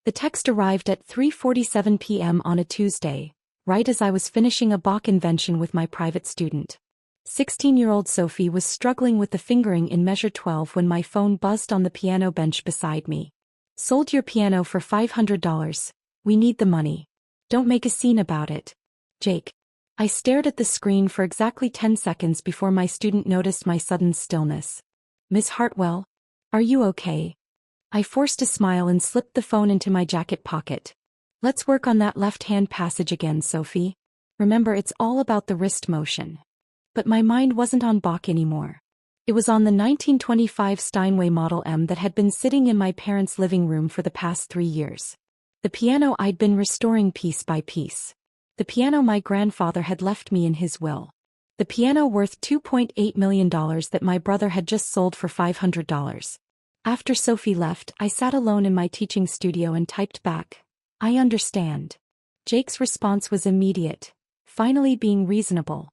The text arrived at 3:47 p.m. on a Tuesday, right as I was finishing a Bach invention with my private student. 16-year-old Sophie was struggling with the fingering in measure 12 when my phone buzzed on the piano bench beside me. "Sold your piano for $500. We need the money. Don't make a scene about it. Jake." I stared at the screen for exactly 10 seconds before my student noticed my sudden stillness. "Miss Hartwell? Are you okay?" I forced a smile and slipped the phone into my jacket pocket. "Let's work on that left-hand passage again, Sophie. Remember, it's all about the wrist motion." But my mind wasn't on Bach anymore. It was on the 1925 Steinway Model M that had been sitting in my parents' living room for the past 3 years. The piano I'd been restoring piece by piece. The piano my grandfather had left me in his will. The piano worth $2.8 million that my brother had just sold for $500. After Sophie left, I sat alone in my teaching studio and typed back, "I understand." Jake's response was immediate, finally being reasonable.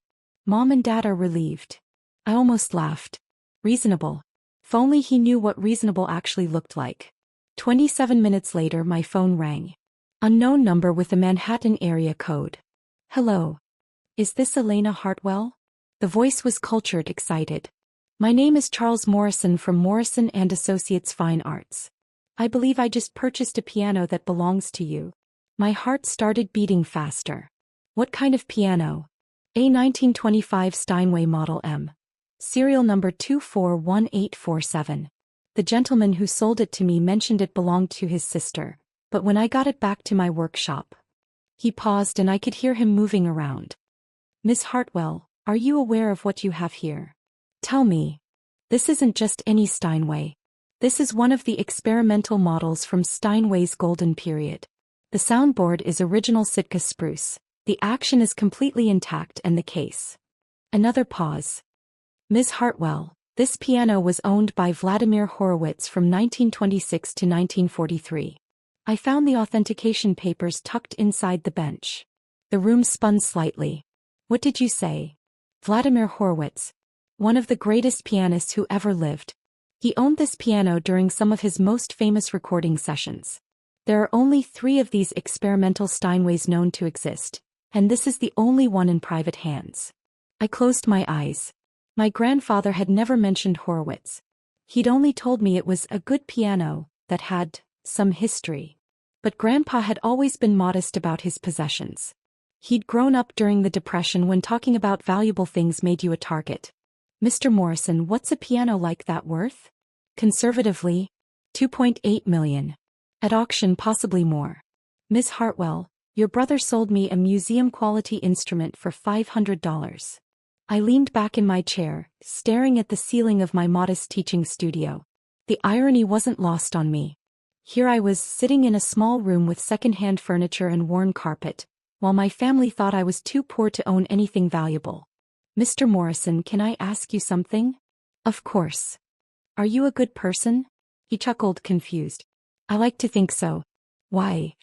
"Mom and Dad are relieved." I almost laughed. Reasonable. If only he knew what reasonable actually looked like. 27 minutes later, my phone rang. Unknown number with a Manhattan area code. "Hello. Is this Elena Hartwell?" The voice was cultured, excited. "My name is Charles Morrison from Morrison & Associates Fine Arts. I believe I just purchased a piano that belongs to you." My heart started beating faster. "What kind of piano?" "A 1925 Steinway Model M. Serial number 241847. The gentleman who sold it to me mentioned it belonged to his sister, but when I got it back to my workshop..." He paused and I could hear him moving around. "Miss Hartwell, are you aware of what you have here? Tell me. This isn't just any Steinway. This is one of the experimental models from Steinway's golden period. The soundboard is original Sitka spruce, the action is completely intact, and the case..." Another pause. "Ms. Hartwell, this piano was owned by Vladimir Horowitz from 1926 to 1943. I found the authentication papers tucked inside the bench." The room spun slightly. "What did you say?" "Vladimir Horowitz. One of the greatest pianists who ever lived. He owned this piano during some of his most famous recording sessions. There are only 3 of these experimental Steinways known to exist, and this is the only one in private hands." I closed my eyes. My grandfather had never mentioned Horowitz. He'd only told me it was a good piano that had some history. But Grandpa had always been modest about his possessions. He'd grown up during the Depression when talking about valuable things made you a target. "Mr. Morrison, what's a piano like that worth?" "Conservatively, $2.8 million. At auction, possibly more." "Miss Hartwell, your brother sold me a museum-quality instrument for $500. I leaned back in my chair, staring at the ceiling of my modest teaching studio. The irony wasn't lost on me. Here I was, sitting in a small room with second-hand furniture and worn carpet, while my family thought I was too poor to own anything valuable. "Mr. Morrison, can I ask you something?" "Of course. Are you a good person?" He chuckled, confused. "I like to think so." "Why?"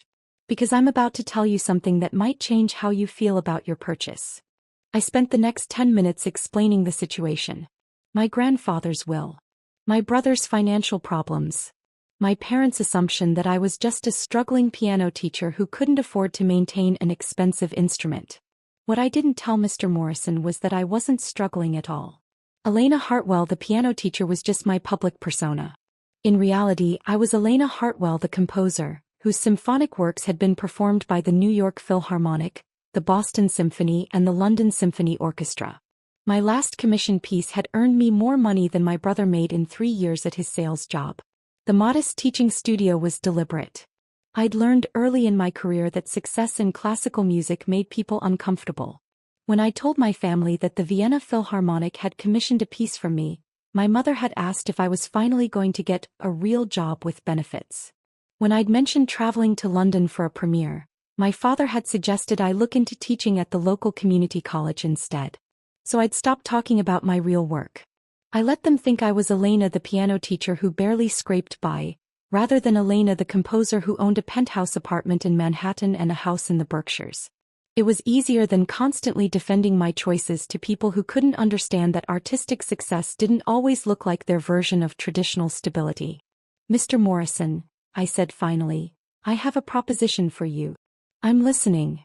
"Because I'm about to tell you something that might change how you feel about your purchase." I spent the next 10 minutes explaining the situation. My grandfather's will. My brother's financial problems. My parents' assumption that I was just a struggling piano teacher who couldn't afford to maintain an expensive instrument. What I didn't tell Mr. Morrison was that I wasn't struggling at all. Elena Hartwell, the piano teacher, was just my public persona. In reality, I was Elena Hartwell, the composer, whose symphonic works had been performed by the New York Philharmonic, the Boston Symphony, and the London Symphony Orchestra. My last commission piece had earned me more money than my brother made in 3 years at his sales job. The modest teaching studio was deliberate. I'd learned early in my career that success in classical music made people uncomfortable. When I told my family that the Vienna Philharmonic had commissioned a piece from me, my mother had asked if I was finally going to get a real job with benefits. When I'd mentioned traveling to London for a premiere, my father had suggested I look into teaching at the local community college instead. So I'd stopped talking about my real work. I let them think I was Elena, the piano teacher who barely scraped by, rather than Elena, the composer who owned a penthouse apartment in Manhattan and a house in the Berkshires. It was easier than constantly defending my choices to people who couldn't understand that artistic success didn't always look like their version of traditional stability. "Mr. Morrison," I said finally, I have a proposition for you. I'm listening.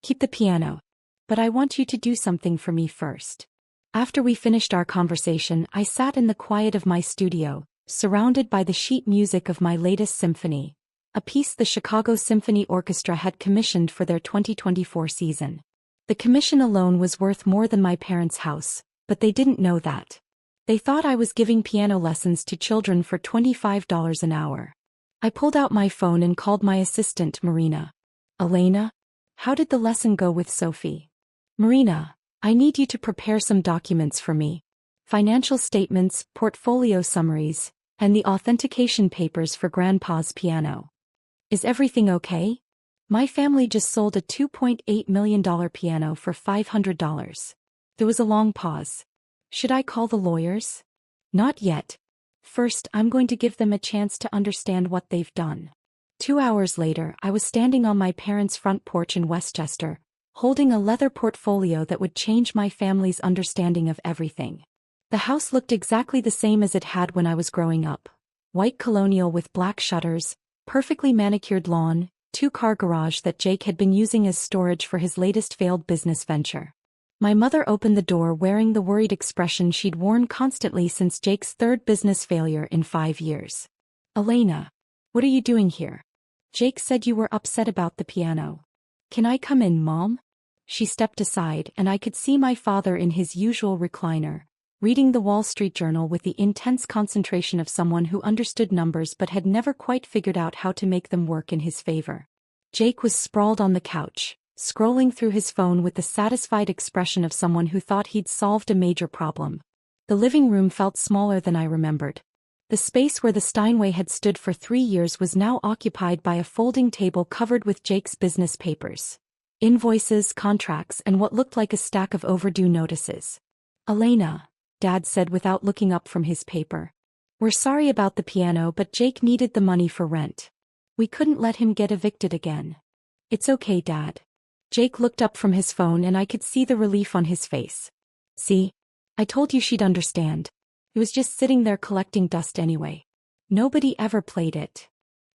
Keep the piano. But I want you to do something for me first. After we finished our conversation, I sat in the quiet of my studio, surrounded by the sheet music of my latest symphony, a piece the Chicago Symphony Orchestra had commissioned for their 2024 season. The commission alone was worth more than my parents' house, but they didn't know that. They thought I was giving piano lessons to children for $25 an hour. I pulled out my phone and called my assistant, Marina. Elena? How did the lesson go with Sophie? Marina, I need you to prepare some documents for me. Financial statements, portfolio summaries, and the authentication papers for Grandpa's piano. Is everything okay? My family just sold a $2.8 million piano for $500. There was a long pause. Should I call the lawyers? Not yet. First, I'm going to give them a chance to understand what they've done. 2 hours later, I was standing on my parents' front porch in Westchester, holding a leather portfolio that would change my family's understanding of everything. The house looked exactly the same as it had when I was growing up. White colonial with black shutters, perfectly manicured lawn, 2-car garage that Jake had been using as storage for his latest failed business venture. My mother opened the door wearing the worried expression she'd worn constantly since Jake's third business failure in 5 years. Elena, what are you doing here? Jake said you were upset about the piano. Can I come in, Mom? She stepped aside and I could see my father in his usual recliner, reading the Wall Street Journal with the intense concentration of someone who understood numbers but had never quite figured out how to make them work in his favor. Jake was sprawled on the couch, scrolling through his phone with the satisfied expression of someone who thought he'd solved a major problem. The living room felt smaller than I remembered. The space where the Steinway had stood for 3 years was now occupied by a folding table covered with Jake's business papers. Invoices, contracts, and what looked like a stack of overdue notices. Elena, Dad said without looking up from his paper. We're sorry about the piano, but Jake needed the money for rent. We couldn't let him get evicted again. It's okay, Dad. Jake looked up from his phone and I could see the relief on his face. See? I told you she'd understand. It was just sitting there collecting dust anyway. Nobody ever played it.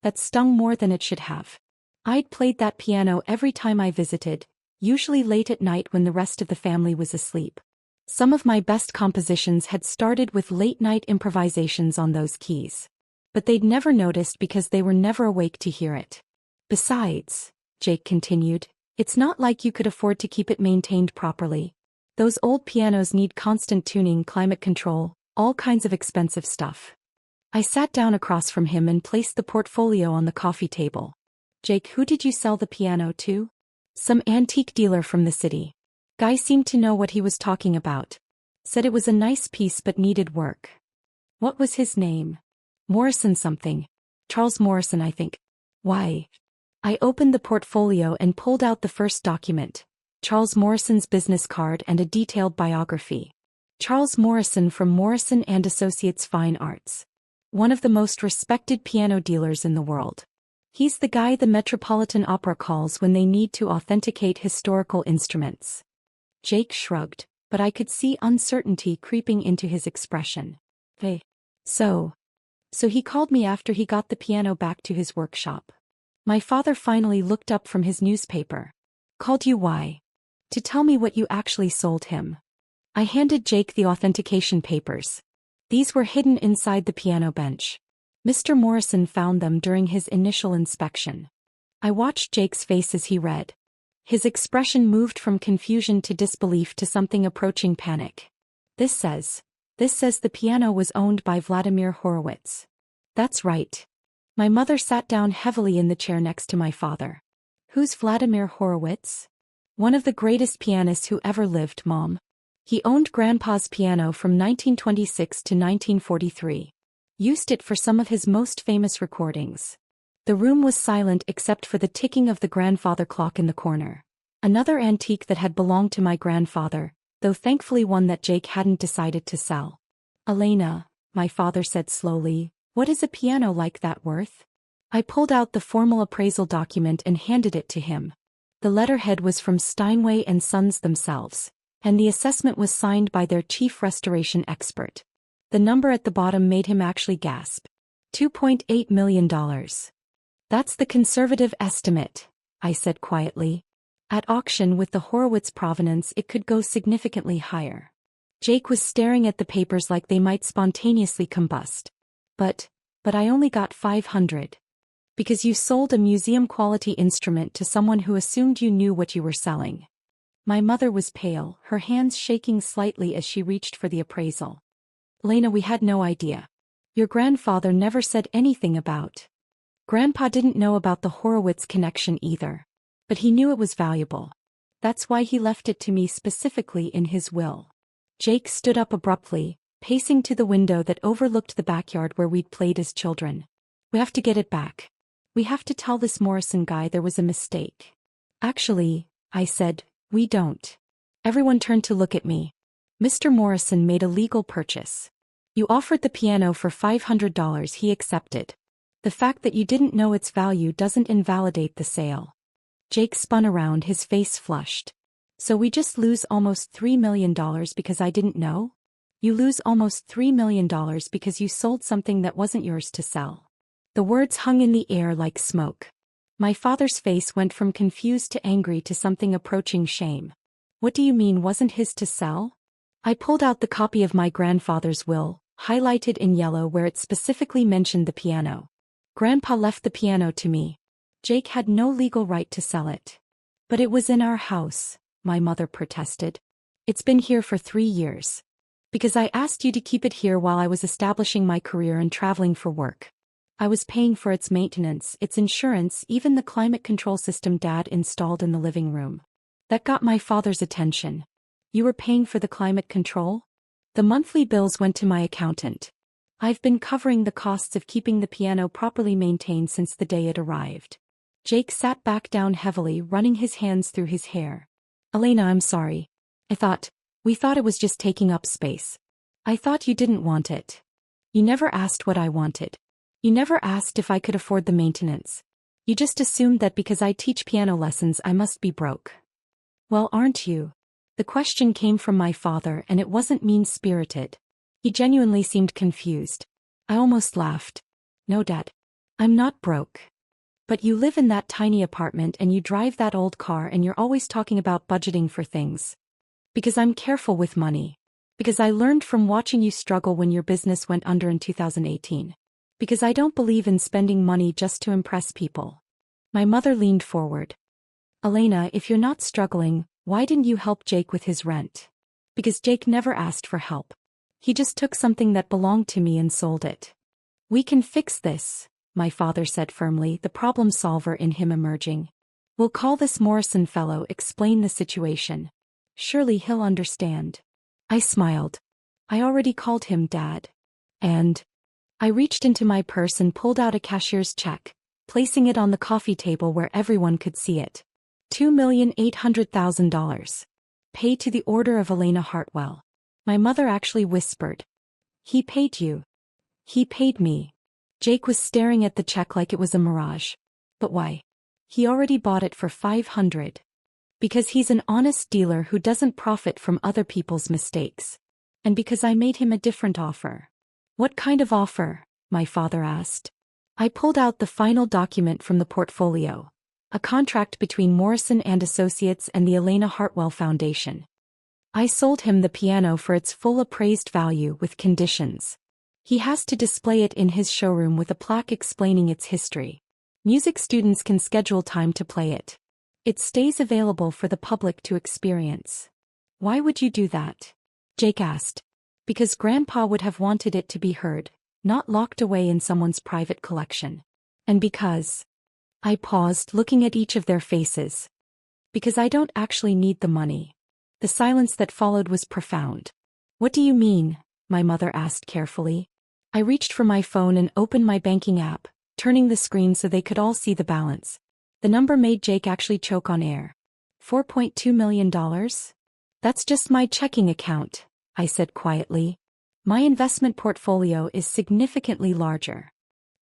That stung more than it should have. I'd played that piano every time I visited, usually late at night when the rest of the family was asleep. Some of my best compositions had started with late-night improvisations on those keys. But they'd never noticed because they were never awake to hear it. Besides, Jake continued, it's not like you could afford to keep it maintained properly. Those old pianos need constant tuning, climate control, all kinds of expensive stuff. I sat down across from him and placed the portfolio on the coffee table. Jake, who did you sell the piano to? Some antique dealer from the city. Guy seemed to know what he was talking about. Said it was a nice piece but needed work. What was his name? Morrison something. Charles Morrison, I think. Why? I opened the portfolio and pulled out the first document. Charles Morrison's business card and a detailed biography. Charles Morrison from Morrison & Associates Fine Arts. One of the most respected piano dealers in the world. He's the guy the Metropolitan Opera calls when they need to authenticate historical instruments. Jake shrugged, but I could see uncertainty creeping into his expression. Hey. So he called me after he got the piano back to his workshop. My father finally looked up from his newspaper. Called you why? To tell me what you actually sold him. I handed Jake the authentication papers. These were hidden inside the piano bench. Mr. Morrison found them during his initial inspection. I watched Jake's face as he read. His expression moved from confusion to disbelief to something approaching panic. This says the piano was owned by Vladimir Horowitz. That's right. My mother sat down heavily in the chair next to my father. Who's Vladimir Horowitz? One of the greatest pianists who ever lived, Mom. He owned Grandpa's piano from 1926 to 1943. Used it for some of his most famous recordings. The room was silent except for the ticking of the grandfather clock in the corner. Another antique that had belonged to my grandfather, though thankfully one that Jake hadn't decided to sell. Elena, my father said slowly, what is a piano like that worth? I pulled out the formal appraisal document and handed it to him. The letterhead was from Steinway and Sons themselves, and the assessment was signed by their chief restoration expert. The number at the bottom made him actually gasp. $2.8 million. That's the conservative estimate, I said quietly. At auction with the Horowitz provenance it could go significantly higher. Jake was staring at the papers like they might spontaneously combust. But I only got 500. Because you sold a museum-quality instrument to someone who assumed you knew what you were selling. My mother was pale, her hands shaking slightly as she reached for the appraisal. Lena, we had no idea. Your grandfather never said anything about. Grandpa didn't know about the Horowitz connection either. But he knew it was valuable. That's why he left it to me specifically in his will. Jake stood up abruptly, pacing to the window that overlooked the backyard where we'd played as children. We have to get it back. We have to tell this Morrison guy there was a mistake. Actually, I said, we don't. Everyone turned to look at me. Mr. Morrison made a legal purchase. You offered the piano for $500, he accepted. The fact that you didn't know its value doesn't invalidate the sale. Jake spun around, his face flushed. So we just lose almost $3 million because I didn't know? You lose almost $3 million because you sold something that wasn't yours to sell. The words hung in the air like smoke. My father's face went from confused to angry to something approaching shame. What do you mean wasn't his to sell? I pulled out the copy of my grandfather's will, highlighted in yellow where it specifically mentioned the piano. Grandpa left the piano to me. Jake had no legal right to sell it. But it was in our house, my mother protested. It's been here for 3 years. Because I asked you to keep it here while I was establishing my career and traveling for work. I was paying for its maintenance, its insurance, even the climate control system Dad installed in the living room. That got my father's attention. You were paying for the climate control? The monthly bills went to my accountant. I've been covering the costs of keeping the piano properly maintained since the day it arrived. Jake sat back down heavily, running his hands through his hair. Elena, I'm sorry. We thought it was just taking up space. I thought you didn't want it. You never asked what I wanted. You never asked if I could afford the maintenance. You just assumed that because I teach piano lessons I must be broke. Well, aren't you? The question came from my father and it wasn't mean-spirited. He genuinely seemed confused. I almost laughed. No, Dad. I'm not broke. But you live in that tiny apartment and you drive that old car and you're always talking about budgeting for things. Because I'm careful with money. Because I learned from watching you struggle when your business went under in 2018. Because I don't believe in spending money just to impress people. My mother leaned forward. Elena, if you're not struggling, why didn't you help Jake with his rent? Because Jake never asked for help. He just took something that belonged to me and sold it. We can fix this, my father said firmly, the problem solver in him emerging. We'll call this Morrison fellow, explain the situation. Surely he'll understand. I smiled. I already called him Dad. And I reached into my purse and pulled out a cashier's check, placing it on the coffee table where everyone could see it. $2,800,000. Pay to the order of Elena Hartwell. My mother actually whispered. He paid you. He paid me. Jake was staring at the check like it was a mirage. But why? He already bought it for $500. Because he's an honest dealer who doesn't profit from other people's mistakes. And because I made him a different offer. What kind of offer? My father asked. I pulled out the final document from the portfolio. A contract between Morrison and Associates and the Elena Hartwell Foundation. I sold him the piano for its full appraised value with conditions. He has to display it in his showroom with a plaque explaining its history. Music students can schedule time to play it. It stays available for the public to experience. Why would you do that? Jake asked. Because Grandpa would have wanted it to be heard, not locked away in someone's private collection. And because... I paused, looking at each of their faces. Because I don't actually need the money. The silence that followed was profound. What do you mean? My mother asked carefully. I reached for my phone and opened my banking app, turning the screen so they could all see the balance. The number made Jake actually choke on air. $4.2 million? That's just my checking account, I said quietly. My investment portfolio is significantly larger.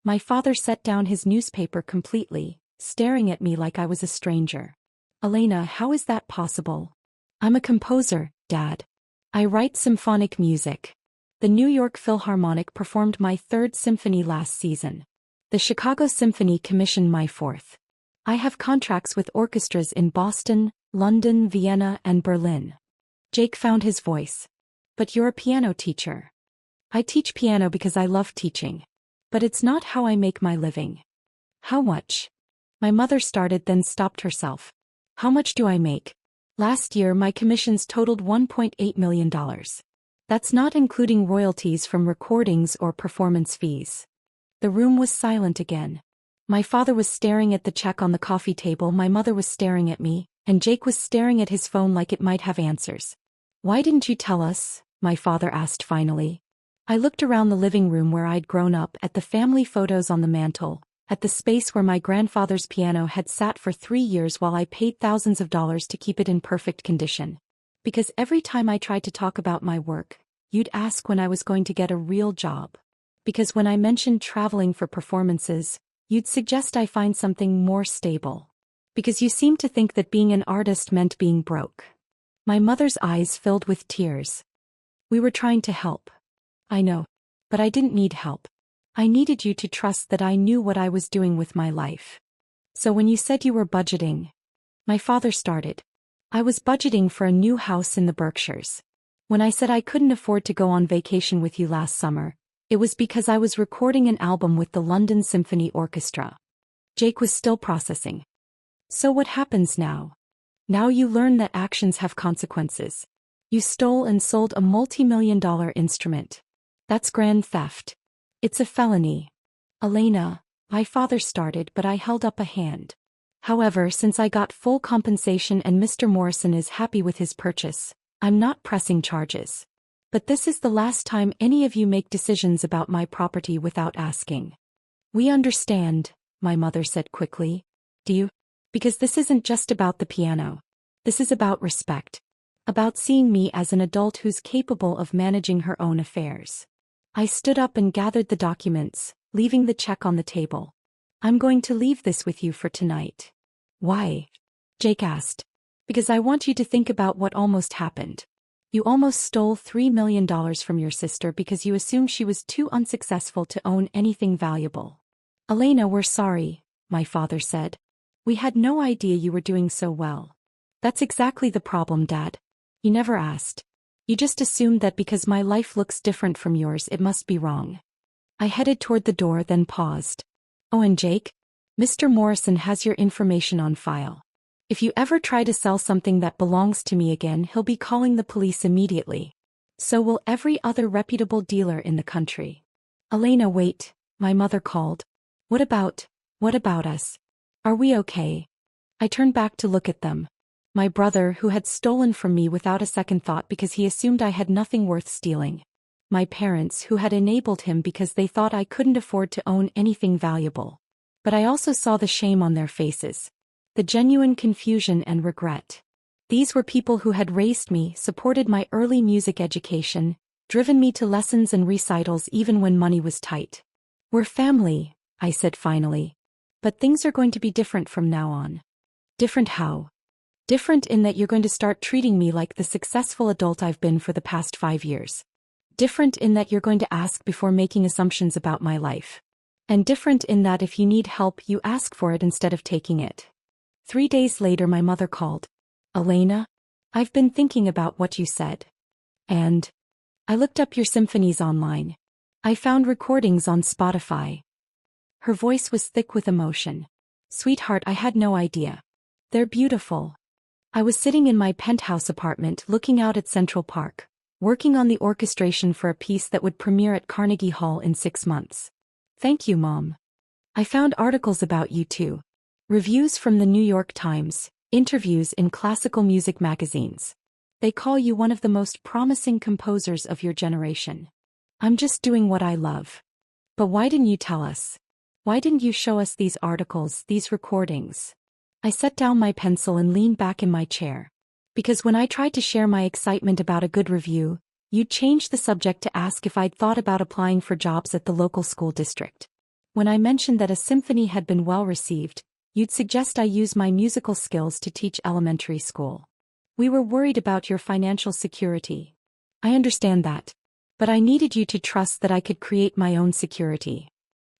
My father set down his newspaper completely, staring at me like I was a stranger. Elena, how is that possible? I'm a composer, Dad. I write symphonic music. The New York Philharmonic performed my third symphony last season. The Chicago Symphony commissioned my fourth. I have contracts with orchestras in Boston, London, Vienna, and Berlin. Jake found his voice. But you're a piano teacher. I teach piano because I love teaching. But it's not how I make my living. How much? My mother started then stopped herself. How much do I make? Last year my commissions totaled $1.8 million. That's not including royalties from recordings or performance fees. The room was silent again. My father was staring at the check on the coffee table, my mother was staring at me, and Jake was staring at his phone like it might have answers. Why didn't you tell us? My father asked finally. I looked around the living room where I'd grown up, at the family photos on the mantel, at the space where my grandfather's piano had sat for 3 years while I paid thousands of dollars to keep it in perfect condition. Because every time I tried to talk about my work, you'd ask when I was going to get a real job. Because when I mentioned traveling for performances, you'd suggest I find something more stable. Because you seemed to think that being an artist meant being broke. My mother's eyes filled with tears. We were trying to help. I know. But I didn't need help. I needed you to trust that I knew what I was doing with my life. So when you said you were budgeting, my father started. I was budgeting for a new house in the Berkshires. When I said I couldn't afford to go on vacation with you last summer, it was because I was recording an album with the London Symphony Orchestra. Jake was still processing. So what happens now? Now you learn that actions have consequences. You stole and sold a multi-million-dollar instrument. That's grand theft. It's a felony. Elena, my father started, but I held up a hand. However, since I got full compensation and Mr. Morrison is happy with his purchase, I'm not pressing charges. But this is the last time any of you make decisions about my property without asking. We understand, my mother said quickly. Do you? Because this isn't just about the piano. This is about respect. About seeing me as an adult who's capable of managing her own affairs. I stood up and gathered the documents, leaving the check on the table. I'm going to leave this with you for tonight. Why? Jake asked. Because I want you to think about what almost happened. You almost stole $3 million from your sister because you assumed she was too unsuccessful to own anything valuable. Elena, we're sorry, my father said. We had no idea you were doing so well. That's exactly the problem, Dad. You never asked. You just assumed that because my life looks different from yours it must be wrong. I headed toward the door then paused. Oh, and Jake? Mr. Morrison has your information on file. If you ever try to sell something that belongs to me again, he'll be calling the police immediately. So will every other reputable dealer in the country. Elena, wait, my mother called. What about us? Are we okay? I turned back to look at them. My brother, who had stolen from me without a second thought because he assumed I had nothing worth stealing. My parents, who had enabled him because they thought I couldn't afford to own anything valuable. But I also saw the shame on their faces. The genuine confusion and regret. These were people who had raised me, supported my early music education, driven me to lessons and recitals even when money was tight. We're family, I said finally. But things are going to be different from now on. Different how? Different in that you're going to start treating me like the successful adult I've been for the past 5 years. Different in that you're going to ask before making assumptions about my life. And different in that if you need help you ask for it instead of taking it. 3 days later my mother called. Elena, I've been thinking about what you said. And I looked up your symphonies online. I found recordings on Spotify. Her voice was thick with emotion. Sweetheart, I had no idea. They're beautiful. I was sitting in my penthouse apartment looking out at Central Park, working on the orchestration for a piece that would premiere at Carnegie Hall in 6 months. Thank you, Mom. I found articles about you too. Reviews from the New York Times, interviews in classical music magazines. They call you one of the most promising composers of your generation. I'm just doing what I love. But why didn't you tell us? Why didn't you show us these articles, these recordings? I set down my pencil and leaned back in my chair. Because when I tried to share my excitement about a good review, you'd change the subject to ask if I'd thought about applying for jobs at the local school district. When I mentioned that a symphony had been well received, you'd suggest I use my musical skills to teach elementary school. We were worried about your financial security. I understand that. But I needed you to trust that I could create my own security.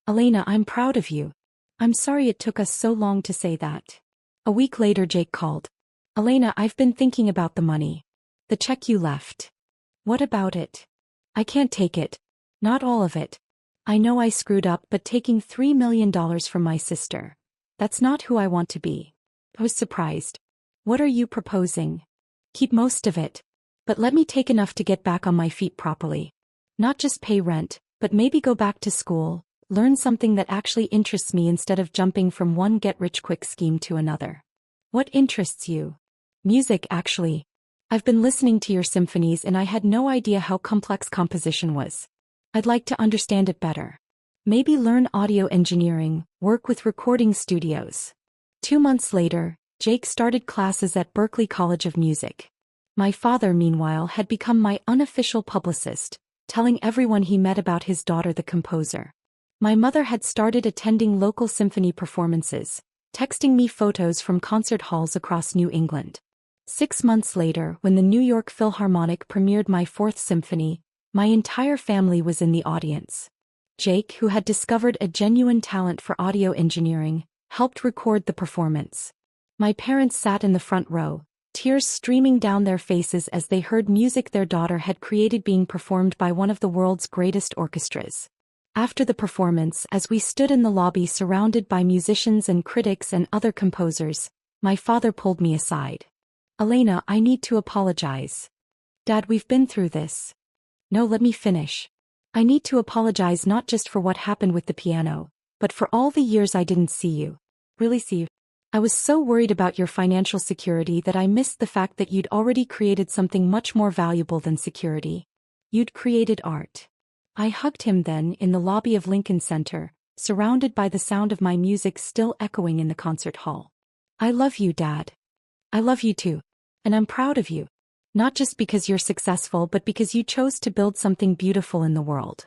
Elena, I'm proud of you. I'm sorry it took us so long to say that. A week later, Jake called. Elena, I've been thinking about the money. The check you left. What about it? I can't take it. Not all of it. I know I screwed up, but taking $3 million from my sister. That's not who I want to be. I was surprised. What are you proposing? Keep most of it. But let me take enough to get back on my feet properly. Not just pay rent, but maybe go back to school, learn something that actually interests me instead of jumping from one get-rich-quick scheme to another. What interests you? Music, actually. I've been listening to your symphonies and I had no idea how complex composition was. I'd like to understand it better. Maybe learn audio engineering, work with recording studios. 2 months later, Jake started classes at Berklee College of Music. My father, meanwhile, had become my unofficial publicist, telling everyone he met about his daughter, the composer. My mother had started attending local symphony performances, texting me photos from concert halls across New England. 6 months later, when the New York Philharmonic premiered my 4th symphony, my entire family was in the audience. Jake, who had discovered a genuine talent for audio engineering, helped record the performance. My parents sat in the front row, tears streaming down their faces as they heard music their daughter had created being performed by one of the world's greatest orchestras. After the performance, as we stood in the lobby surrounded by musicians and critics and other composers, my father pulled me aside. Elena, I need to apologize. Dad, we've been through this. No, let me finish. I need to apologize not just for what happened with the piano, but for all the years I didn't see you. Really see you. I was so worried about your financial security that I missed the fact that you'd already created something much more valuable than security. You'd created art. I hugged him then in the lobby of Lincoln Center, surrounded by the sound of my music still echoing in the concert hall. I love you, Dad. I love you too. And I'm proud of you. Not just because you're successful, but because you chose to build something beautiful in the world.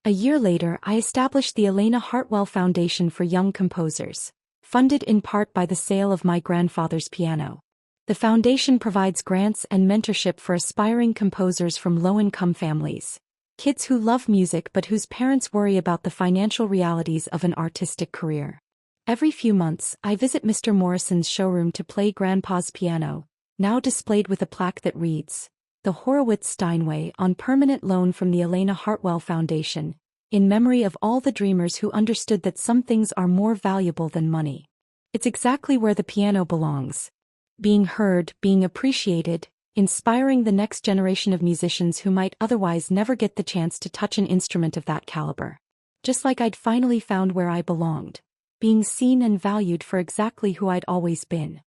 A year later, I established the Elena Hartwell Foundation for Young Composers, funded in part by the sale of my grandfather's piano. The foundation provides grants and mentorship for aspiring composers from low-income families, kids who love music but whose parents worry about the financial realities of an artistic career. Every few months, I visit Mr. Morrison's showroom to play Grandpa's piano, now displayed with a plaque that reads, "The Horowitz Steinway on permanent loan from the Elena Hartwell Foundation, in memory of all the dreamers who understood that some things are more valuable than money." It's exactly where the piano belongs. Being heard, being appreciated, inspiring the next generation of musicians who might otherwise never get the chance to touch an instrument of that caliber. Just like I'd finally found where I belonged, being seen and valued for exactly who I'd always been.